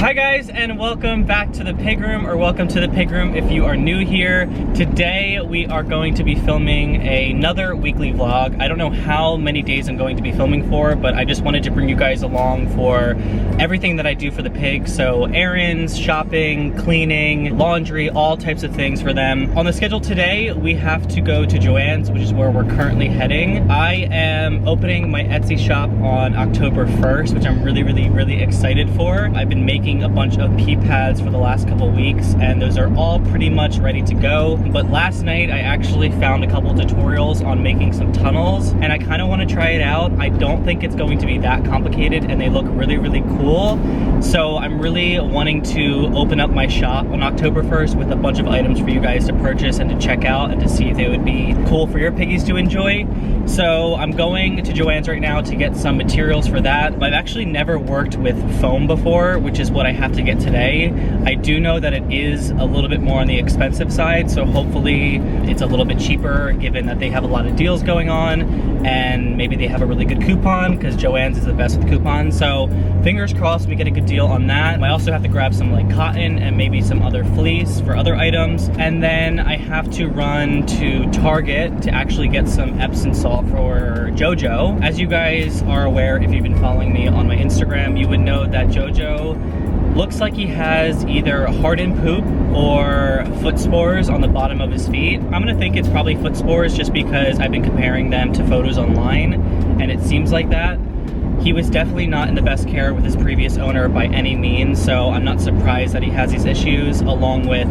Hi guys, and welcome back to the pig room, or welcome to the pig room if you are new here. Today we are going to be filming another weekly vlog. I don't know how many days I'm going to be filming for, but I just wanted to bring you guys along for everything that I do for the pigs. So errands, shopping, cleaning, laundry, all types of things for them. On the schedule today, we have to go to Joann's, which is where we're currently heading. I am opening my Etsy shop on October 1st, which I'm really excited for. I've been making a bunch of pee pads for the last couple weeks, and those are all pretty much ready to go. But last night I actually found a couple tutorials on making some tunnels, and I kind of want to try it out. I don't think it's going to be that complicated, and they look really cool. So I'm really wanting to open up my shop on October 1st with a bunch of items for you guys to purchase and to check out and to see if they would be cool for your piggies to enjoy. So I'm going to Joann's right now to get some materials for that. I've actually never worked with foam before, which is what I have to get today. I do know that it is a little bit more on the expensive side, so hopefully it's a little bit cheaper given that they have a lot of deals going on, and maybe they have a really good coupon because Joann's is the best with coupons. So fingers crossed we get a good deal on that. I also have to grab some like cotton and maybe some other fleece for other items, and then I have to run to Target to actually get some Epsom salt for Jojo. As you guys are aware, if you've been following me on my Instagram, you would know that Jojo looks like he has either hardened poop or foot spores on the bottom of his feet. I'm gonna think it's probably foot spores just because I've been comparing them to photos online, and it seems like that. He was definitely not in the best care with his previous owner by any means, so I'm not surprised that he has these issues, along with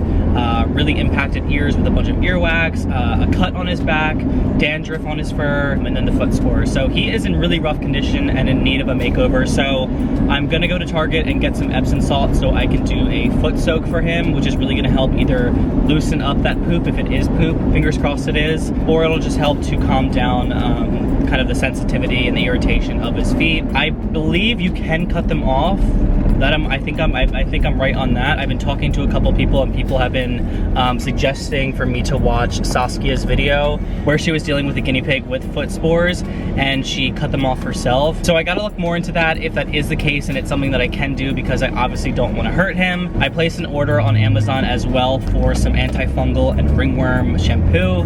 really impacted ears with a bunch of earwax, a cut on his back, dandruff on his fur, and then the foot spores. So he is in really rough condition and in need of a makeover. So I'm gonna go to Target and get some Epsom salt so I can do a foot soak for him, which is really gonna help either loosen up that poop if it is poop, fingers crossed it is, or it'll just help to calm down kind of the sensitivity and the irritation of his feet. I believe you can cut them off. I think I'm right on that. I've been talking to a couple people, and people have been suggesting for me to watch Saskia's video where she was dealing with a guinea pig with foot spores, and she cut them off herself. So I gotta look more into that if that is the case, and it's something that I can do because I obviously don't want to hurt him. I placed an order on Amazon as well for some antifungal and ringworm shampoo,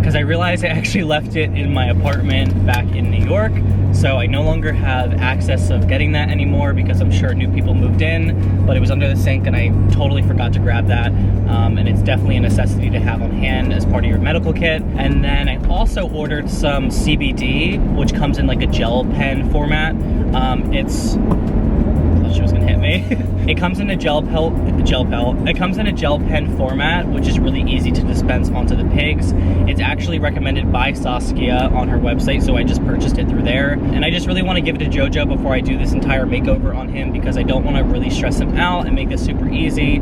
because I realized I actually left it in my apartment back in New York. So I no longer have access of getting that anymore because I'm sure new people moved in, but it was under the sink and I totally forgot to grab that. And it's definitely a necessity to have on hand as part of your medical kit. And then I also ordered some CBD, which comes in like a gel pen format. I thought she was gonna hit me. It comes in a it comes in a gel pen format, which is really easy to dispense onto the pigs. It's actually recommended by Saskia on her website, so I just purchased it through there. And I just really want to give it to Jojo before I do this entire makeover on him, because I don't want to really stress him out and make this super easy.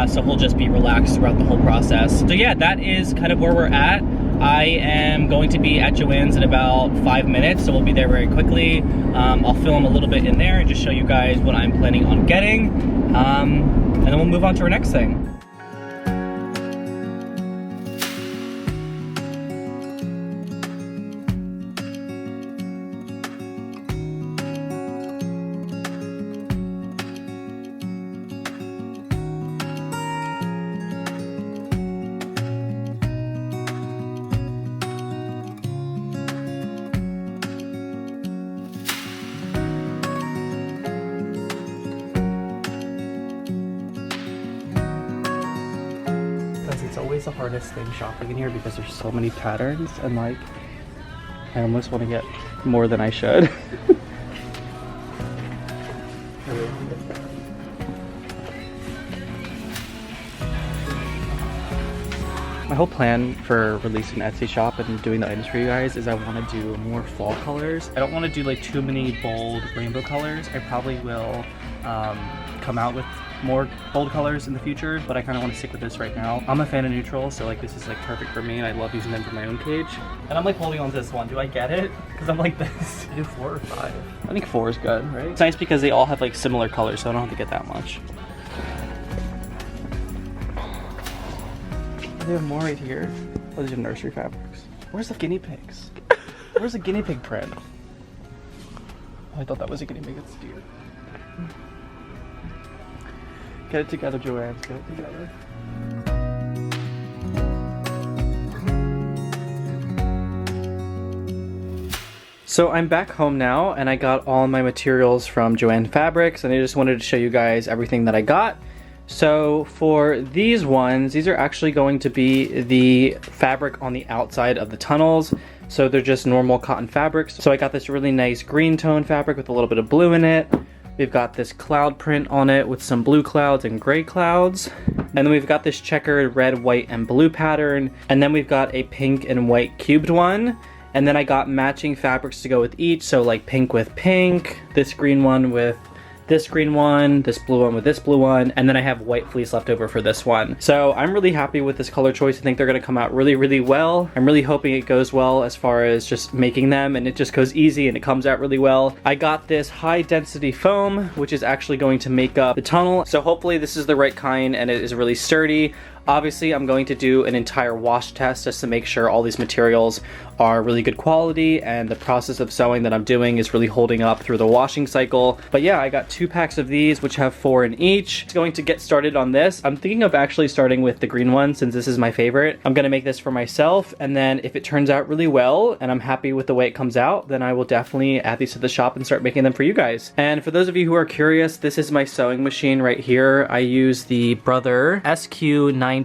So he'll just be relaxed throughout the whole process. So yeah, that is kind of where we're at. I am going to be at Joann's in about 5 minutes, so we'll be there very quickly. I'll film a little bit in there and just show you guys what I'm planning on getting, and then we'll move on to our next thing. It's always the hardest thing shopping in here because there's so many patterns, and like I almost want to get more than I should. My whole plan for releasing the Etsy shop and doing the items for you guys is I want to do more fall colors. I don't want to do like too many bold rainbow colors. I probably will come out with more bold colors in the future, but I kind of want to stick with this right now. I'm a fan of neutrals, so like this is like perfect for me, and I love using them for my own cage. And I'm like holding on to this one. Do I get it? Because I'm like this. I do 4 or 5. I think 4 is good, right? It's nice because they all have like similar colors, so I don't have to get that much. They have more right here. Oh, these are nursery fabrics. Where's the guinea pigs? Where's the guinea pig print? Oh, I thought that was a guinea pig. It's deer. Get it together, Joann. Get it together. So I'm back home now, and I got all my materials from Joann Fabrics, and I just wanted to show you guys everything that I got. So for these ones, these are actually going to be the fabric on the outside of the tunnels. So they're just normal cotton fabrics. So I got this really nice green tone fabric with a little bit of blue in it. We've got this cloud print on it with some blue clouds and gray clouds. And then we've got this checkered red, white, and blue pattern. And then we've got a pink and white cubed one. And then I got matching fabrics to go with each. So like pink with pink, this green one with this green one, this blue one with this blue one, and then I have white fleece left over for this one. So I'm really happy with this color choice. I think they're gonna come out really, really well. I'm really hoping it goes well as far as just making them, and it just goes easy and it comes out really well. I got this high density foam, which is actually going to make up the tunnel. So hopefully this is the right kind and it is really sturdy. Obviously, I'm going to do an entire wash test just to make sure all these materials are really good quality and the process of sewing that I'm doing is really holding up through the washing cycle. But yeah, I got 2 packs of these, which have 4 in each. I'm going to get started on this. I'm thinking of actually starting with the green one since this is my favorite. I'm gonna make this for myself, and then if it turns out really well and I'm happy with the way it comes out, then I will definitely add these to the shop and start making them for you guys. And for those of you who are curious, this is my sewing machine right here. I use the Brother SQ9285.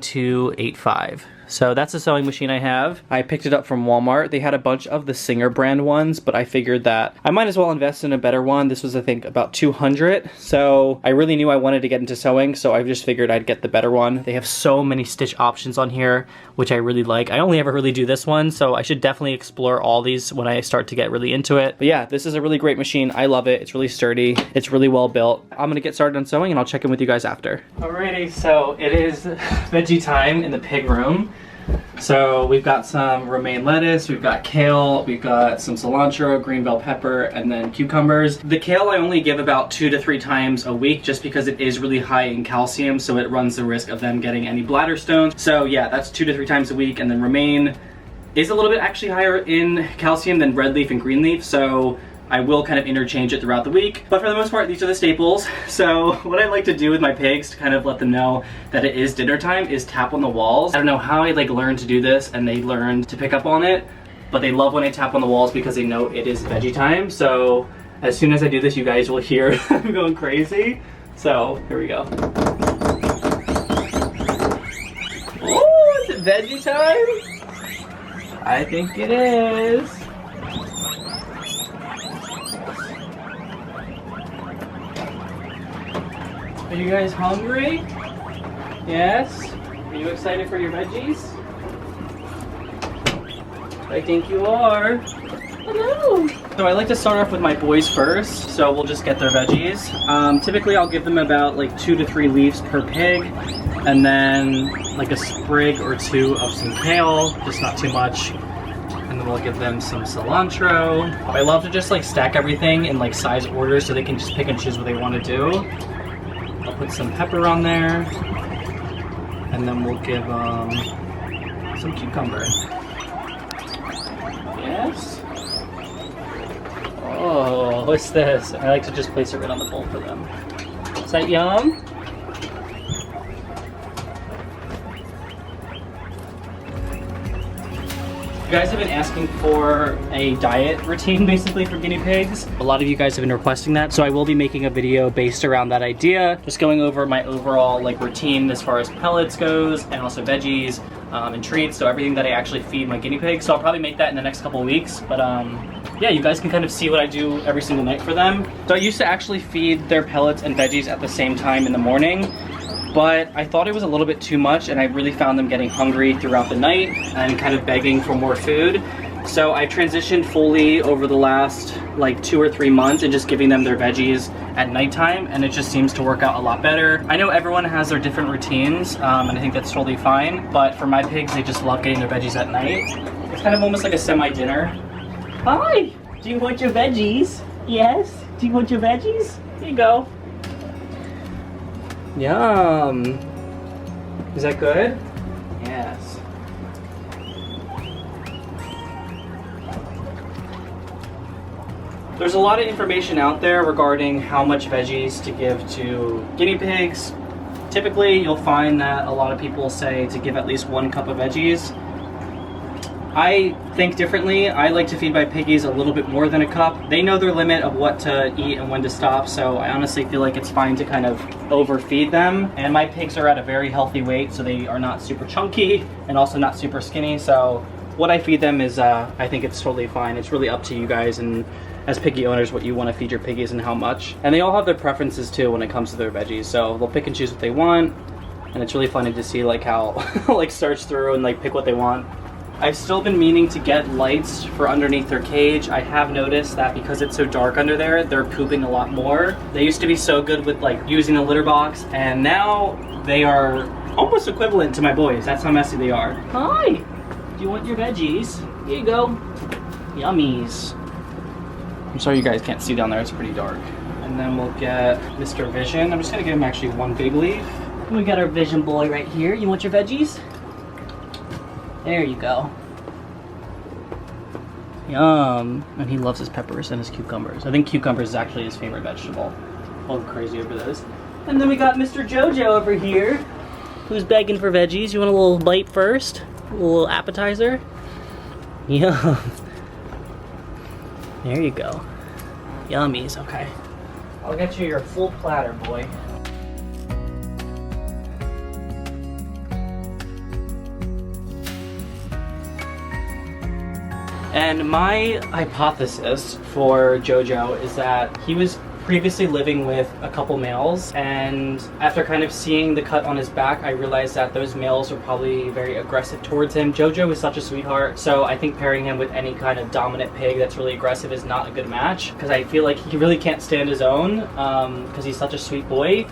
So that's a sewing machine I have. I picked it up from Walmart. They had a bunch of the Singer brand ones, but I figured that I might as well invest in a better one. This was, I think, about $200. So I really knew I wanted to get into sewing, so I just figured I'd get the better one. They have so many stitch options on here, which I really like. I only ever really do this one, so I should definitely explore all these when I start to get really into it. But yeah, this is a really great machine. I love it. It's really sturdy. It's really well built. I'm gonna get started on sewing and I'll check in with you guys after. Alrighty, so it is veggie time in the pig room. So we've got some romaine lettuce, we've got kale, we've got some cilantro, green bell pepper, and then cucumbers. The kale I only give about 2 to 3 times a week just because it is really high in calcium, so it runs the risk of them getting any bladder stones. So yeah, that's 2 to 3 times a week. And then romaine is a little bit actually higher in calcium than red leaf and green leaf, so I will kind of interchange it throughout the week. But for the most part, these are the staples. So what I like to do with my pigs to kind of let them know that it is dinner time is tap on the walls. I don't know how I like learned to do this and they learned to pick up on it, but they love when I tap on the walls because they know it is veggie time. So as soon as I do this, you guys will hear them going crazy. So here we go. Oh, is it veggie time? I think it is. Are you guys hungry? Yes? Are you excited for your veggies? I think you are. Hello! So I like to start off with my boys first, so we'll just get their veggies. Typically I'll give them about like 2 to 3 leaves per pig, and then like a sprig or 2 of some kale, just not too much. And then we'll give them some cilantro. I love to just like stack everything in like size order so they can just pick and choose what they want to do. I'll put some pepper on there, and then we'll give some cucumber. Yes? Oh, what's this? I like to just place it right on the bowl for them. Is that yum? You guys have been asking for a diet routine basically for guinea pigs. A lot of you guys have been requesting that, so I will be making a video based around that idea. Just going over my overall like routine as far as pellets goes, and also veggies and treats, so everything that I actually feed my guinea pigs. So I'll probably make that in the next couple of weeks, but yeah, you guys can kind of see what I do every single night for them. So I used to actually feed their pellets and veggies at the same time in the morning, but I thought it was a little bit too much, and I really found them getting hungry throughout the night and kind of begging for more food. So I transitioned fully over the last like 2 or 3 months and just giving them their veggies at nighttime, and it just seems to work out a lot better. I know everyone has their different routines, and I think that's totally fine, but for my pigs, they just love getting their veggies at night. It's kind of almost like a semi-dinner. Hi! Do you want your veggies? Yes? Do you want your veggies? Here you go. Yum! Is that good? Yes. There's a lot of information out there regarding how much veggies to give to guinea pigs. Typically, you'll find that a lot of people say to give at least 1 cup of veggies. I think differently. I like to feed my piggies a little bit more than a cup. They know their limit of what to eat and when to stop, so I honestly feel like it's fine to kind of overfeed them. And my pigs are at a very healthy weight, so they are not super chunky and also not super skinny, so what I feed them is, I think it's totally fine. It's really up to you guys and as piggy owners what you want to feed your piggies and how much. And they all have their preferences too when it comes to their veggies, so they'll pick and choose what they want, and it's really funny to see like how like search through and like pick what they want. I've still been meaning to get lights for underneath their cage. I have noticed that because it's so dark under there, they're pooping a lot more. They used to be so good with like using the litter box, and now they are almost equivalent to my boys. That's how messy they are. Hi, do you want your veggies? Here you go. Yummies. I'm sorry you guys can't see down there, it's pretty dark. And then we'll get Mr. Vision. I'm just gonna give him actually 1 big leaf. And we got our Vision boy right here. You want your veggies? There you go. Yum. And he loves his peppers and his cucumbers. I think cucumbers is actually his favorite vegetable. I'll go crazy over those. And then we got Mr. Jojo over here, who's begging for veggies. You want a little bite first? A little appetizer? Yum. There you go. Yummies, okay. I'll get you your full platter, boy. And my hypothesis for Jojo is that he was previously living with a couple males, and after kind of seeing the cut on his back, I realized that those males were probably very aggressive towards him. Jojo is such a sweetheart, so I think pairing him with any kind of dominant pig that's really aggressive is not a good match, because I feel like he really can't stand his own, because he's such a sweet boy.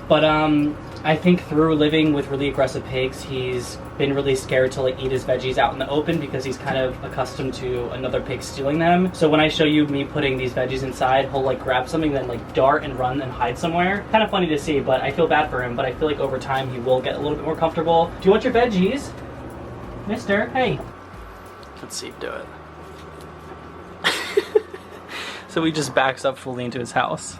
But I think through living with really aggressive pigs, he's been really scared to like eat his veggies out in the open because he's kind of accustomed to another pig stealing them. So when I show you me putting these veggies inside, he'll like grab something, then like dart and run and hide somewhere. Kind of funny to see, but I feel bad for him, but I feel like over time he will get a little bit more comfortable. Do you want your veggies? Mister, hey. Let's see him do it. So he just backs up fully into his house.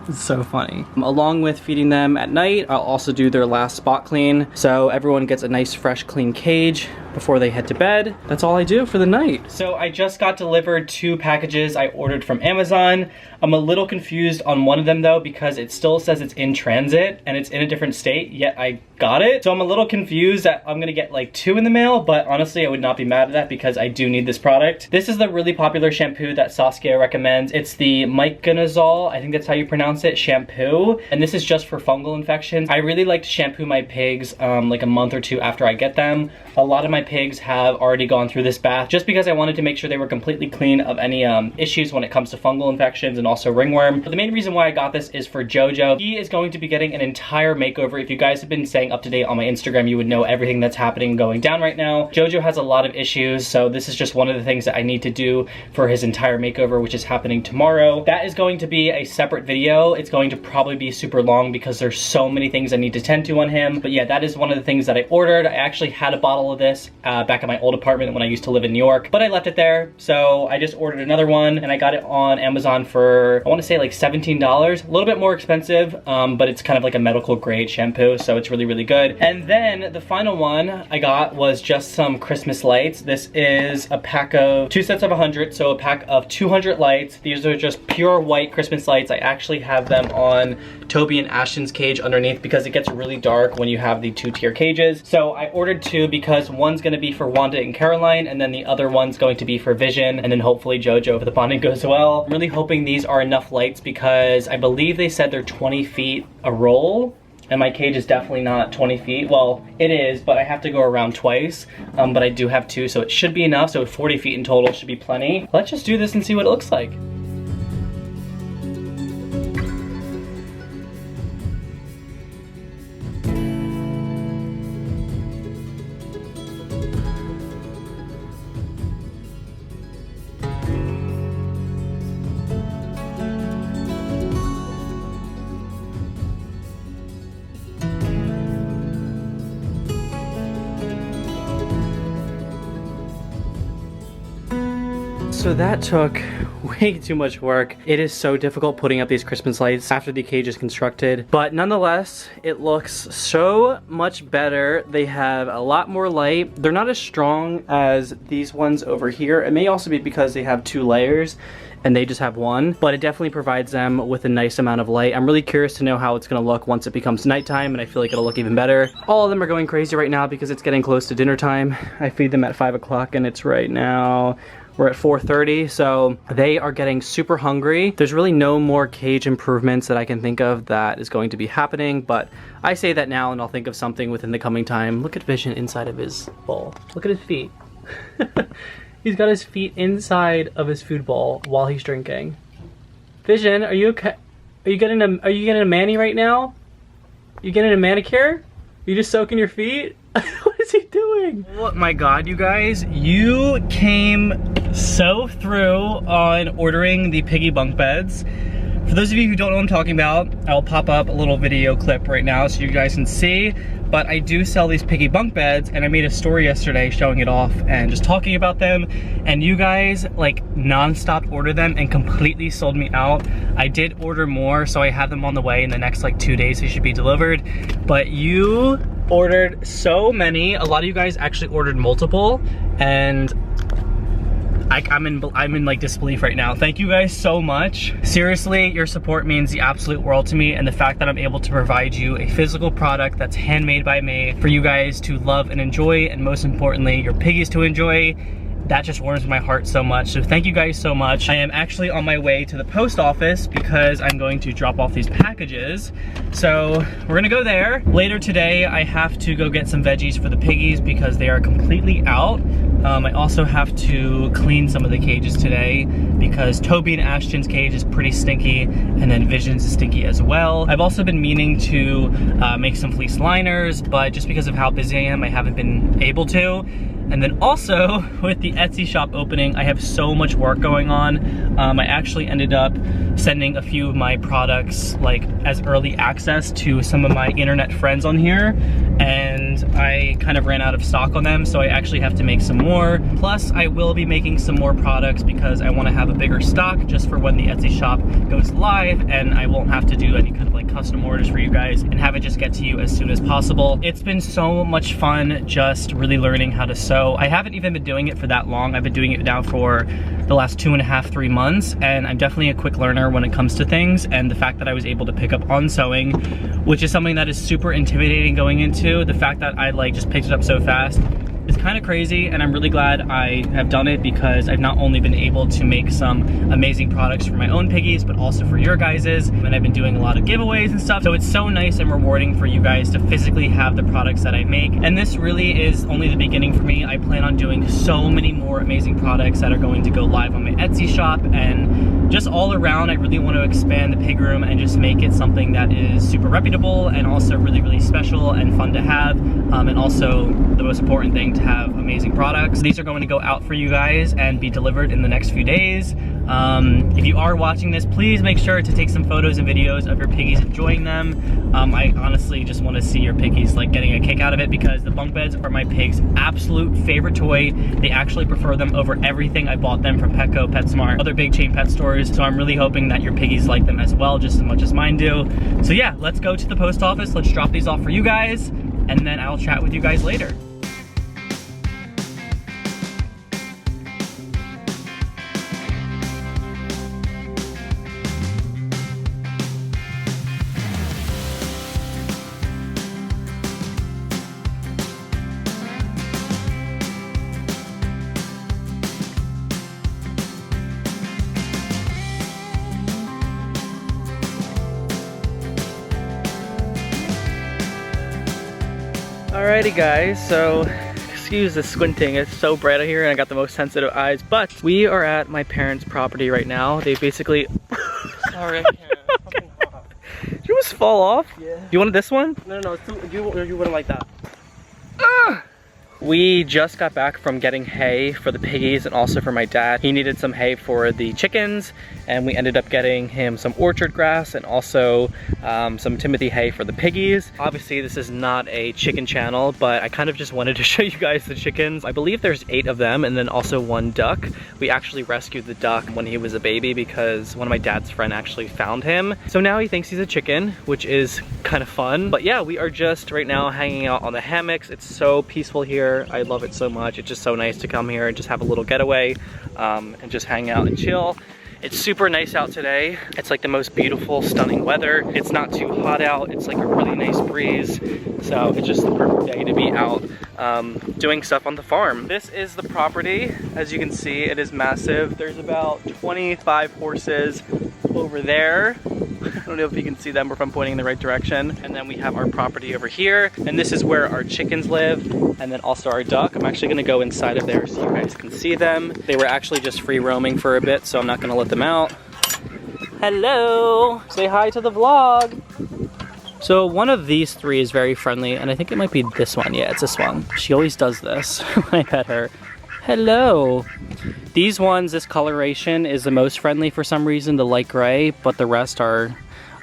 It's so funny. Along with feeding them at night, I'll also do their last spot clean, so everyone gets a nice fresh clean cage before they head to bed. That's all I do for the night. So I just got delivered 2 packages I ordered from Amazon. I'm a little confused on one of them though, because it still says it's in transit and it's in a different state, yet I got it. So I'm a little confused that I'm gonna get like 2 in the mail, but honestly I would not be mad at that because I do need this product. This is the really popular shampoo that Saskia recommends. It's the Myconazole, I think that's how you pronounce it, shampoo. And this is just for fungal infections. I really like to shampoo my pigs like a month or 2 after I get them. A lot of my pigs have already gone through this bath just because I wanted to make sure they were completely clean of any issues when it comes to fungal infections and also ringworm. But the main reason why I got this is for Jojo. He is going to be getting an entire makeover. If you guys have been staying up to date on my Instagram, you would know everything that's happening and going down right now. Jojo has a lot of issues, so this is just one of the things that I need to do for his entire makeover, which is happening tomorrow. That is going to be a separate video. It's going to probably be super long because there's so many things I need to tend to on him. But yeah, that is one of the things that I ordered. I actually had a bottle of this back at my old apartment when I used to live in New York, but I left it there. So I just ordered another one and I got it on Amazon for, I want to say like $17. A little bit more expensive, but it's kind of like a medical grade shampoo, so it's really, really good. And then the final one I got was just some Christmas lights. This is a pack of 2 sets of 100, so a pack of 200 lights. These are just pure white Christmas lights. I actually have them on Toby and Ashton's cage underneath because it gets really dark when you have the 2-tier cages. So I ordered 2 because one's gonna be for Wanda and Caroline, and then the other one's going to be for Vision, and then hopefully Jojo if the bonding goes well. I'm really hoping these are enough lights because I believe they said they're 20 feet a roll, and my cage is definitely not 20 feet. Well, it is, but I have to go around twice, but I do have 2, so it should be enough, so 40 feet in total should be plenty. Let's just do this and see what it looks like. So that took way too much work. It is so difficult putting up these Christmas lights after the cage is constructed, but nonetheless, it looks so much better. They have a lot more light. They're not as strong as these ones over here. It may also be because they have 2 layers and they just have 1, but it definitely provides them with a nice amount of light. I'm really curious to know how it's gonna look once it becomes nighttime, and I feel like it'll look even better. All of them are going crazy right now because it's getting close to dinner time. I feed them at 5 o'clock and it's right now, we're at 4:30, so they are getting super hungry. There's really no more cage improvements that I can think of that is going to be happening, but I say that now and I'll think of something within the coming time. Look at Vision inside of his bowl. Look at his feet. He's got his feet inside of his food bowl while he's drinking. Vision, are you okay? Are you getting a mani right now? You getting a manicure? You just soaking your feet? What is he doing? Oh my god, you guys, you came so through on ordering the piggy bunk beds. For those of you who don't know what I'm talking about, I'll pop up a little video clip right now so you guys can see. But I do sell these piggy bunk beds, and I made a story yesterday showing it off and just talking about them, and you guys like non-stop order them and completely sold me out. I did order more, so I have them on the way. In the next like 2 days they should be delivered, but you ordered so many. A lot of you guys actually ordered multiple, and I'm in like disbelief right now. Thank you guys so much. Seriously, your support means the absolute world to me, and the fact that I'm able to provide you a physical product that's handmade by me for you guys to love and enjoy, and most importantly, your piggies to enjoy, that just warms my heart so much. So thank you guys so much. I am actually on my way to the post office because I'm going to drop off these packages. So we're gonna go there. Later today, I have to go get some veggies for the piggies because they are completely out. I also have to clean some of the cages today because Toby and Ashton's cage is pretty stinky, and then Vision's is stinky as well. I've also been meaning to make some fleece liners, but just because of how busy I am, I haven't been able to. And then also, with the Etsy shop opening, I have so much work going on. I actually ended up sending a few of my products like as early access to some of my internet friends on here, and I kind of ran out of stock on them, so I actually have to make some more. Plus, I will be making some more products because I want to have a bigger stock just for when the Etsy shop goes live, and I won't have to do any kind of like custom orders for you guys and have it just get to you as soon as possible. It's been so much fun just really learning how to sew. I haven't even been doing it for that long. I've been doing it now for the last 2.5, 3 months, and I'm definitely a quick learner when it comes to things, and the fact that I was able to pick up on sewing, which is something that is super intimidating going into, the fact that I like just picked it up so fast, it's kind of crazy, and I'm really glad I have done it because I've not only been able to make some amazing products for my own piggies, but also for your guys's, and I've been doing a lot of giveaways and stuff, so it's so nice and rewarding for you guys to physically have the products that I make. And this really is only the beginning for me. I plan on doing so many more amazing products that are going to go live on my Etsy shop, and just all around I really want to expand the pig room and just make it something that is super reputable and also really, really special and fun to have, and also the most important thing, to have amazing products. These are going to go out for you guys and be delivered in the next few days. If you are watching this, please make sure to take some photos and videos of your piggies enjoying them. I honestly just want to see your piggies like getting a kick out of it, because the bunk beds are my pigs' absolute favorite toy. They actually prefer them over everything I bought them from Petco, PetSmart, other big chain pet stores. So I'm really hoping that your piggies like them as well, just as much as mine do. So yeah, let's go to the post office. Let's drop these off for you guys, and then I'll chat with you guys later. Alrighty guys, so excuse the squinting, it's so bright out here and I got the most sensitive eyes, but we are at my parents' property right now. They basically... Sorry, I can't. Did you almost fall off? Yeah. You wanted this one? No, it's too, you wouldn't like that. We just got back from getting hay for the piggies and also for my dad. He needed some hay for the chickens, and we ended up getting him some orchard grass and also some Timothy hay for the piggies. Obviously, this is not a chicken channel, but I kind of just wanted to show you guys the chickens. I believe there's 8 of them and then also 1 duck. We actually rescued the duck when he was a baby because one of my dad's friends actually found him. So now he thinks he's a chicken, which is kind of fun. But yeah, we are just right now hanging out on the hammocks. It's so peaceful here. I love it so much. It's just so nice to come here and just have a little getaway and just hang out and chill. It's super nice out today. It's like the most beautiful, stunning weather. It's not too hot out. It's like a really nice breeze. So it's just the perfect day to be out doing stuff on the farm. This is the property. As you can see, it is massive. There's about 25 horses over there. I don't know if you can see them or if I'm pointing in the right direction. And then we have our property over here. And this is where our chickens live. And then also our duck. I'm actually gonna go inside of there so you guys can see them. They were actually just free roaming for a bit, so I'm not gonna let them out. Hello, say hi to the vlog. So one of these 3 is very friendly, and I think it might be this one. Yeah, it's this one. She always does this when I pet her. Hello. These ones, this coloration is the most friendly for some reason, the light gray, but the rest are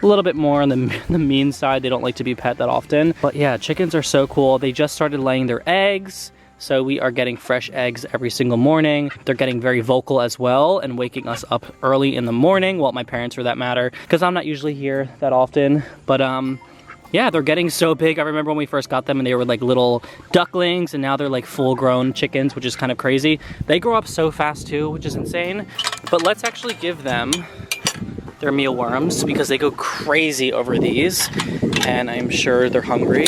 a little bit more on the mean side. They don't like to be pet that often. But yeah, chickens are so cool. They just started laying their eggs. So we are getting fresh eggs every single morning. They're getting very vocal as well and waking us up early in the morning. Well, my parents for that matter, because I'm not usually here that often. But yeah, they're getting so big. I remember when we first got them and they were like little ducklings, and now they're like full grown chickens, which is kind of crazy. They grow up so fast too, which is insane. But let's actually give them their mealworms because they go crazy over these, and I'm sure they're hungry.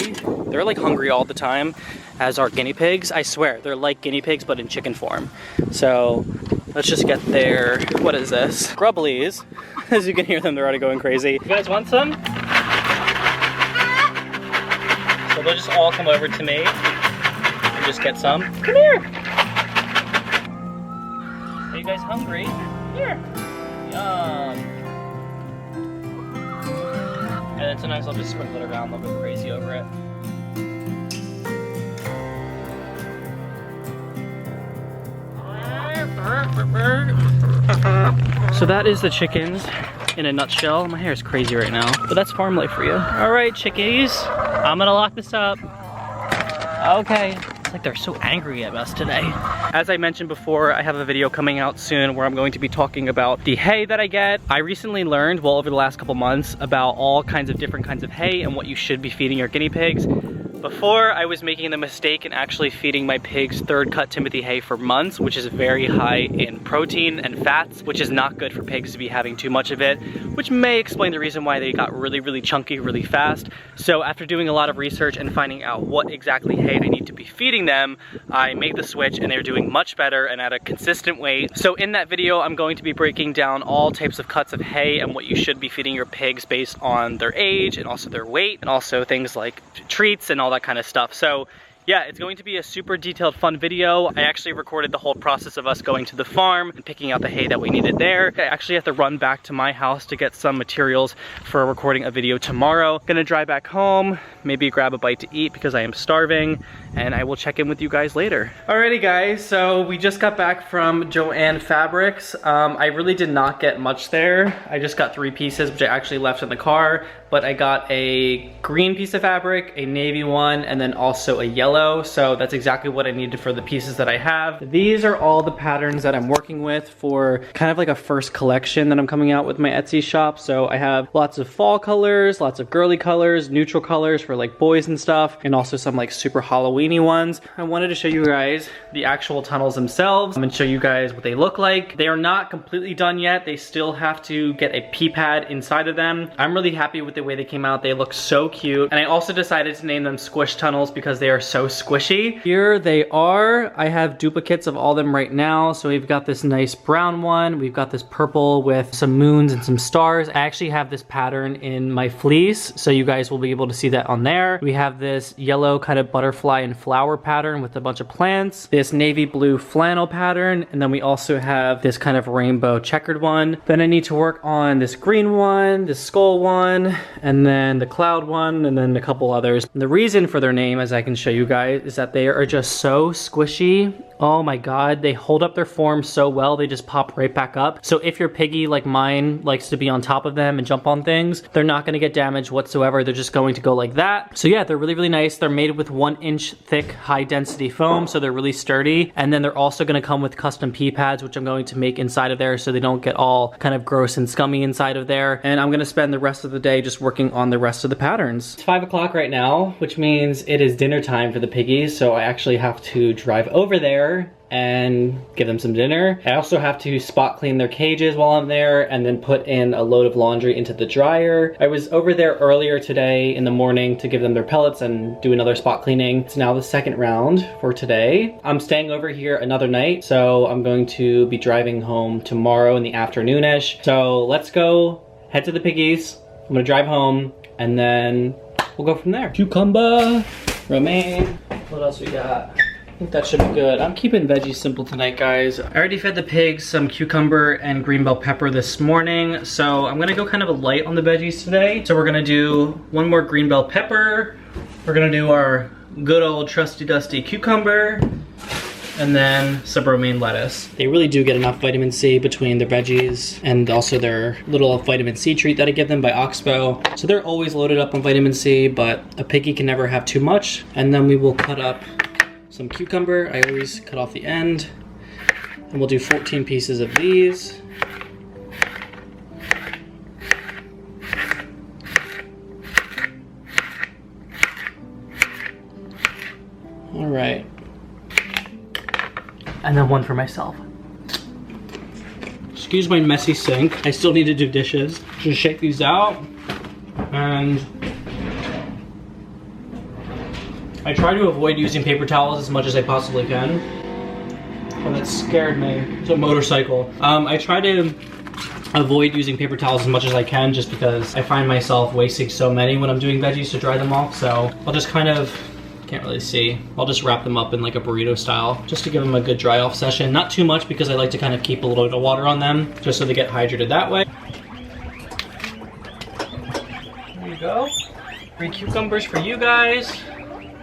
They're like hungry all the time, as are guinea pigs. I swear, they're like guinea pigs but in chicken form. So let's just get their, what is this? Grubblies. As you can hear them, they're already going crazy. You guys want some? So they'll just all come over to me and just get some. Come here. Are you guys hungry? Here. Yum. And then sometimes I'll just sprinkle it around. They'll go crazy over it. So that is the chickens in a nutshell. My hair is crazy right now, but that's farm life for you. All right, chickies, I'm gonna lock this up. Okay. It's like they're so angry at us today. As I mentioned before, I have a video coming out soon where I'm going to be talking about the hay that I get. I recently learned, well, over the last couple months, about all kinds of different kinds of hay and what you should be feeding your guinea pigs. Before, I was making the mistake in actually feeding my pigs 3rd cut Timothy hay for months, which is very high in protein and fats, which is not good for pigs to be having too much of it, which may explain the reason why they got really, really chunky really fast. So after doing a lot of research and finding out what exactly hay I need to be feeding them, I made the switch and they're doing much better and at a consistent weight. So in that video, I'm going to be breaking down all types of cuts of hay and what you should be feeding your pigs based on their age and also their weight, and also things like treats and all that kind of stuff. So yeah, it's going to be a super detailed, fun video. I actually recorded the whole process of us going to the farm and picking out the hay that we needed there. I actually have to run back to my house to get some materials for recording a video tomorrow. Gonna drive back home, maybe grab a bite to eat because I am starving, and I will check in with you guys later. Alrighty guys, so we just got back from Joann Fabrics. I really did not get much there. I just got 3 pieces, which I actually left in the car, but I got a green piece of fabric, a navy one, and then also a yellow. So that's exactly what I needed for the pieces that I have. These are all the patterns that I'm working with for kind of like a first collection that I'm coming out with my Etsy shop. So I have lots of fall colors, lots of girly colors, neutral colors for like boys and stuff, and also some like super Halloween-y ones. I wanted to show you guys the actual tunnels themselves and show you guys what they look like. They are not completely done yet. They still have to get a pea pad inside of them. I'm really happy with the way they came out. They look so cute. And I also decided to name them squish tunnels because they are so squishy. Here they are. I have duplicates of all of them right now. So we've got this nice brown one. We've got this purple with some moons and some stars. I actually have this pattern in my fleece, so you guys will be able to see that on there. We have this yellow kind of butterfly and flower pattern with a bunch of plants, this navy blue flannel pattern, and then we also have this kind of rainbow checkered one. Then I need to work on this green one, this skull one, and then the cloud one, and then a couple others. And the reason for their name, as I can show you guys, is that they are just so squishy. Oh my God, they hold up their form so well, they just pop right back up. So if your piggy, like mine, likes to be on top of them and jump on things, they're not gonna get damaged whatsoever. They're just going to go like that. So yeah, they're really, really nice. They're made with 1 inch thick, high density foam, so they're really sturdy. And then they're also gonna come with custom pee pads, which I'm going to make inside of there so they don't get all kind of gross and scummy inside of there. And I'm gonna spend the rest of the day just working on the rest of the patterns. It's 5 o'clock right now, which means it is dinner time for the piggies. So I actually have to drive over there and give them some dinner. I also have to spot clean their cages while I'm there and then put in a load of laundry into the dryer. I was over there earlier today in the morning to give them their pellets and do another spot cleaning. It's now the second round for today. I'm staying over here another night, so I'm going to be driving home tomorrow in the afternoon-ish. So let's go head to the piggies. I'm gonna drive home and then we'll go from there. Cucumber, romaine, what else we got? I think that should be good. I'm keeping veggies simple tonight, guys. I already fed the pigs some cucumber and green bell pepper this morning, so I'm gonna go kind of a light on the veggies today. So we're gonna do 1 more green bell pepper. We're gonna do our good old trusty dusty cucumber, and then some romaine lettuce. They really do get enough vitamin C between their veggies and also their little vitamin C treat that I give them by Oxbow. So they're always loaded up on vitamin C, but a piggy can never have too much. And then we will cut up some cucumber. I always cut off the end. And we'll do 14 pieces of these. All right. And then 1 for myself. Excuse my messy sink. I still need to do dishes. Just shake these out. And I try to avoid using paper towels as much as I possibly can. Oh, that scared me. It's a motorcycle. I try to avoid using paper towels as much as I can just because I find myself wasting so many when I'm doing veggies to dry them off. So I'll just kind of, can't really see. I'll just wrap them up in like a burrito style just to give them a good dry off session. Not too much because I like to kind of keep a little bit of water on them just so they get hydrated that way. There you go. 3 cucumbers for you guys.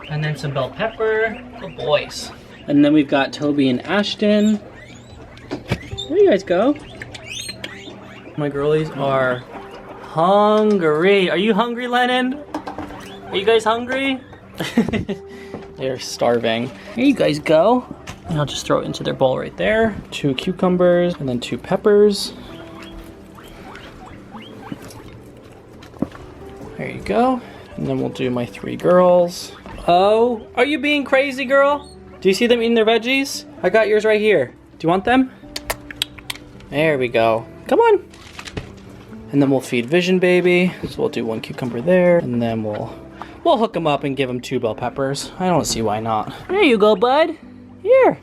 And then some bell pepper. Good boys. And then we've got Toby and Ashton. There you guys go. My girlies are hungry. Are you hungry, Lennon? Are you guys hungry? They're starving. Here you guys go. And I'll just throw it into their bowl right there. 2 cucumbers and then 2 peppers. There you go. And then we'll do my 3 girls. Oh, are you being crazy, girl? Do you see them eating their veggies? I got yours right here. Do you want them? There we go. Come on. And then we'll feed Vision Baby. So we'll do 1 cucumber there, and then we'll hook him up and give him 2 bell peppers. I don't see why not. There you go, bud. Here.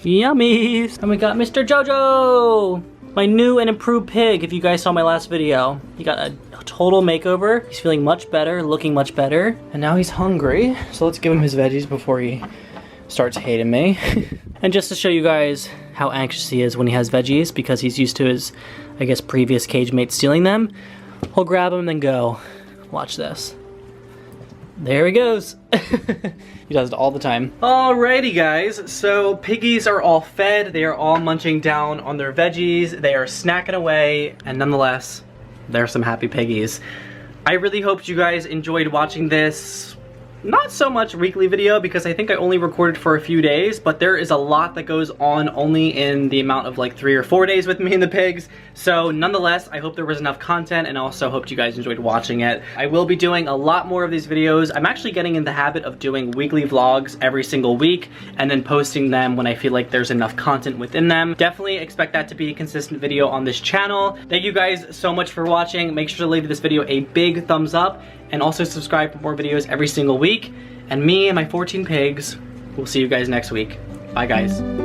Yummies. And we got Mr. Jojo, my new and improved pig. If you guys saw my last video, he got a total makeover. He's feeling much better, looking much better, and now he's hungry. So let's give him his veggies before he starts hating me. And just to show you guys how anxious he is when he has veggies, because he's used to his, I guess, previous cage mate stealing them, he'll grab them and then go. Watch this. There he goes. He does it all the time. Alrighty guys, so piggies are all fed. They are all munching down on their veggies. They are snacking away, and nonetheless, they're some happy piggies. I really hope you guys enjoyed watching this. Not so much weekly video because I think I only recorded for a few days, but there is a lot that goes on only in the amount of like 3 or 4 days with me and the pigs. So nonetheless, I hope there was enough content, and also hope you guys enjoyed watching it. I will be doing a lot more of these videos. I'm actually getting in the habit of doing weekly vlogs every single week and then posting them when I feel like there's enough content within them. Definitely expect that to be a consistent video on this channel. Thank you guys so much for watching. Make sure to leave this video a big thumbs up, and also subscribe for more videos every single week. And me and my 14 pigs, we'll see you guys next week. Bye guys.